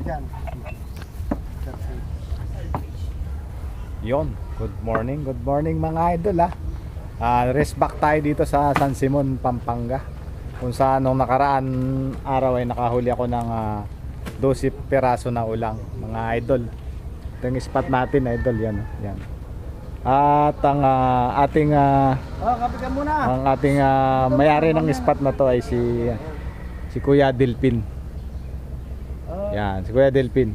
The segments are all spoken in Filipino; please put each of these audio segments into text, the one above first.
dyan. Yon, good morning mga idol ha. Rest back tayo dito sa San Simon, Pampanga. Kung saan nung nakaraan araw ay nakahuli ako ng 12 peraso na ulang mga idol. Ito yung spot natin idol, yan. Yan. At ang ating ang ating may-ari ng spot na to ay si Kuya Delpin. Yan, si Kuya Delpin.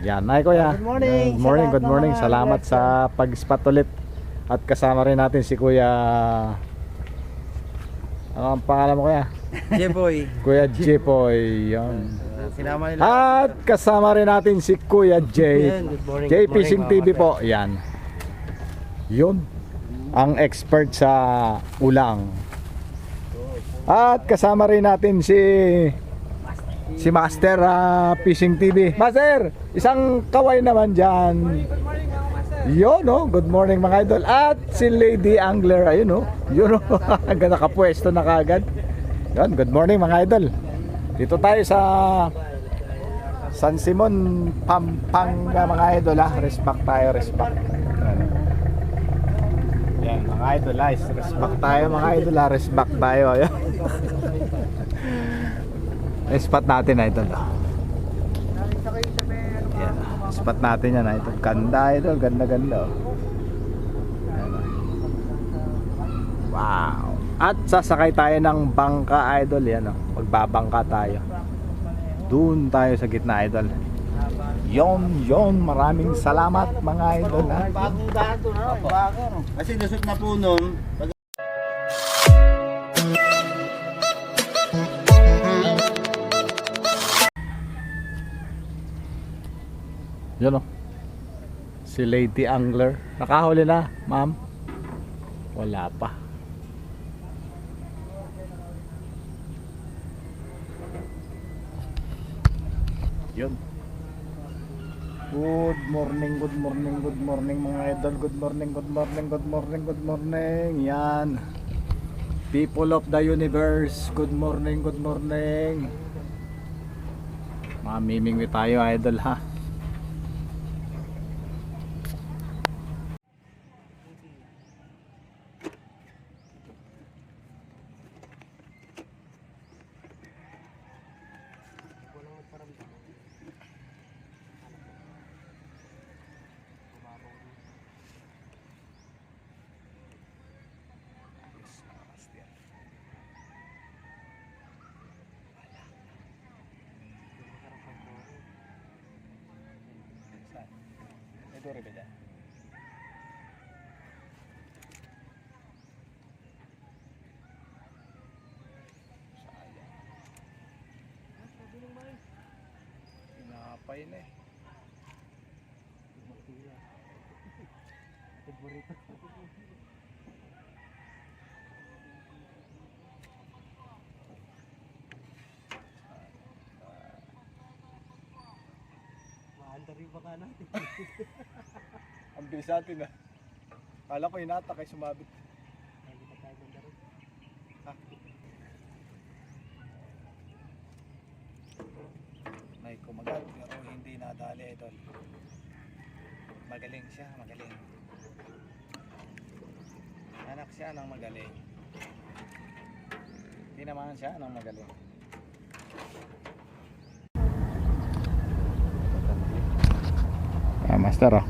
Yan, ay Kuya. Good morning. Salamat sa pag-spot ulit. At kasama rin natin si Kuya. Ano ang pangalan mo Kuya? Jeboy. Kuya Jepoy. Yan. Sinama nila. At kasama rin natin si Kuya J. Good morning. J Fishing TV po. Yan. Yun. Ang expert sa ulang. At kasama rin natin si Master Fishing TV. Master, isang kaway naman dyan. Yun, no? Good morning mga idol. At si Lady Angler, ayun, no? Yun, no? Hanggang nakapwesto na kagad. Yun, good morning mga idol. Dito tayo sa San Simon, Pampanga mga idol, ha? Respect tayo, respect. Yan, mga idol, ha? Respect tayo mga idol, ha? Respect tayo, ayun. Spot natin na ito. Yan. Spot natin yan ito. Ganda ito. Ganda. Wow. At sasakay tayo ng bangka idol. Yan. Magbabangka tayo. Doon tayo sa gitna idol. Yon. Maraming salamat mga idol. Bagong daan to na. Bago. Kasi lusot na po nun. Yun o. Si Lady Angler. Nakahuli na, ma'am? Wala pa. Yun. Good morning mga idol. Good morning. Yan. People of the universe. Good morning. Mamimingwi tayo idol ha. Ito rin ba dyan? Pinapay na eh. Maandari pa ka natin. Ang bilis natin ah. Kala ko hinata kay sumabit. May kumagat pero hindi nadali idol. Magaling siya, magaling. Anak siya ng magaling. Hindi naman siya ng magaling. Master oh.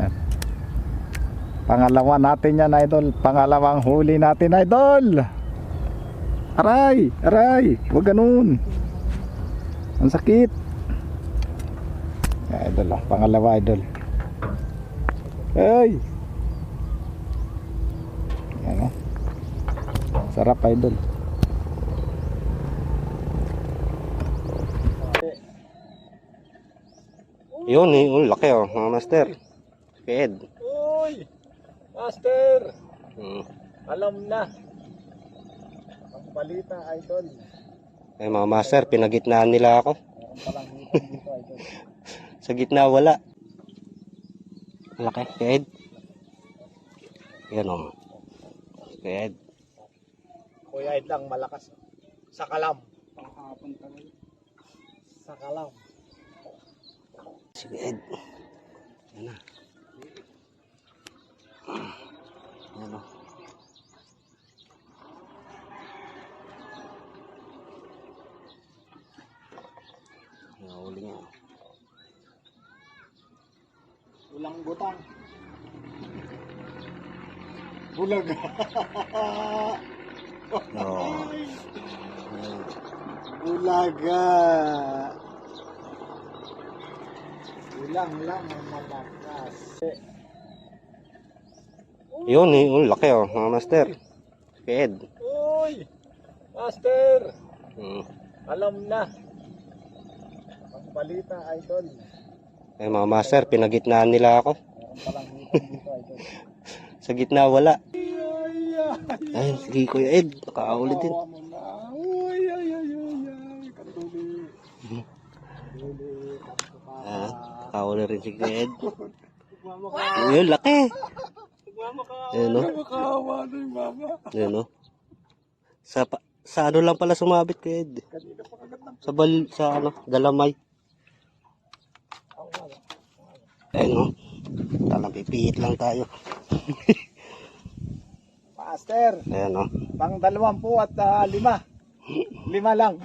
Yan. Pangalawa natin yan idol. Pangalawang huli natin idol. Aray. Huwag ganun. Ang sakit. Yan, idol oh. Pangalawa idol. Ay. Yan oh. Sarap idol. Yun laki oh, mga master. Ed. Uy! Master! Alam na. Ang balita idol. Eh mga master, pinagitnaan nila ako. Palang dito idol. Sa gitna wala. Laki, Ed. Yan oh. Ed. Kuya Ed lang malakas sa kalam. Nakapunta rin. Sa Kalaw. Si Kuya Ed. Yan na. Yan o. Nahuli niya. Ulang butang. Bulag. Oo. Bulaga. Ulang lang ang malakas. Yun eh. Oh, laki oh, mga master. Si Kuya Ed. Uy! Master! Alam na. Ang balita, idol. Eh mga master, pinagitnaan nila ako. Meron palang hitan dito, idol. Sa gitna wala. Ay, Ay, sige Kuya Ed. Nakahuli din. tawa mo na. Uy, ay, ay, ay, ay. Katuli. Katuli. Ah, nakahuli rin si Kuya Ed. Mama ka. Yun, laki. Mama ka. Ayun o. Makawa na yung mama. Ayun o. Sa ano lang pala sumabit Kuya Ed. Kanina pa kagat ng Sa ano, Dalamay. Ayun o. Talang pipihit lang tayo. Master. Ayan o. Pang 20 at 5. 5 lang.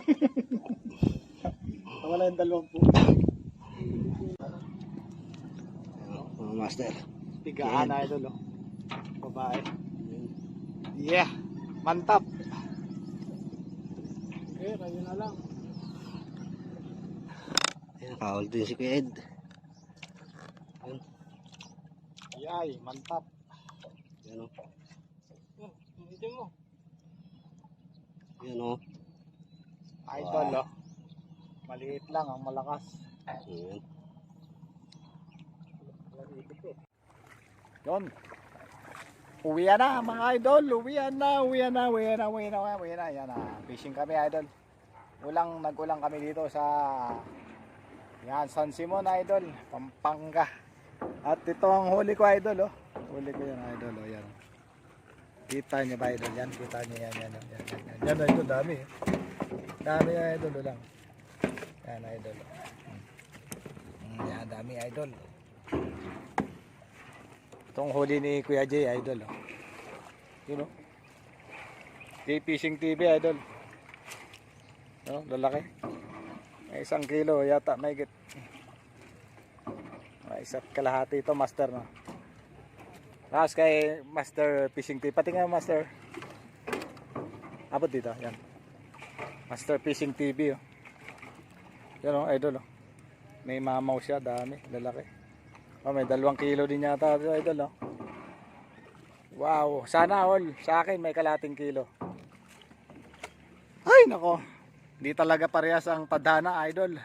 Wala yung 20. Mga master. Tigaan na idol, oh. Babae. Yeah. Mantap. Okay, kayo na lang. Ayan, nakahuli din si Kuya Ed. Ayan. Yay, mantap. Ayan o. Hindi mo. Ayan o. Idol, oh. Maliit lang ang malakas. Ayan. Yun. Uwian na mga idol. Uwian na. Yan na. Fishing kami idol. Nag-ulang kami dito sa San Simon idol. Pampanga. At ito ang huli ko idol, oh. Huli ko yan idol, oh. Yan. Kita niyo ba idol? Yan. Kita niyo yan. Yan idol. Dami. Dami idol, oh, lang. Yan idol. Yan dami idol. Itong huli ni Kuya Jay, idol. Oh. Yun, oh. Jay Fishing TV, idol. Oh, lalaki. May 1 kilo yata, may git. May 1 kalahati ito, master, no. Tapos kay Master Fishing TV. Pati nga, master. Abot dito, yan. Master Fishing TV, oh. Yan, oh, idol, oh. May mamaw siya, dami, lalaki. Oh, may 2 kilo din yata ito, idol, oh. Wow, sana all. Sa akin may kalating kilo. Ay, nako. Hindi talaga parehas ang padhana, idol.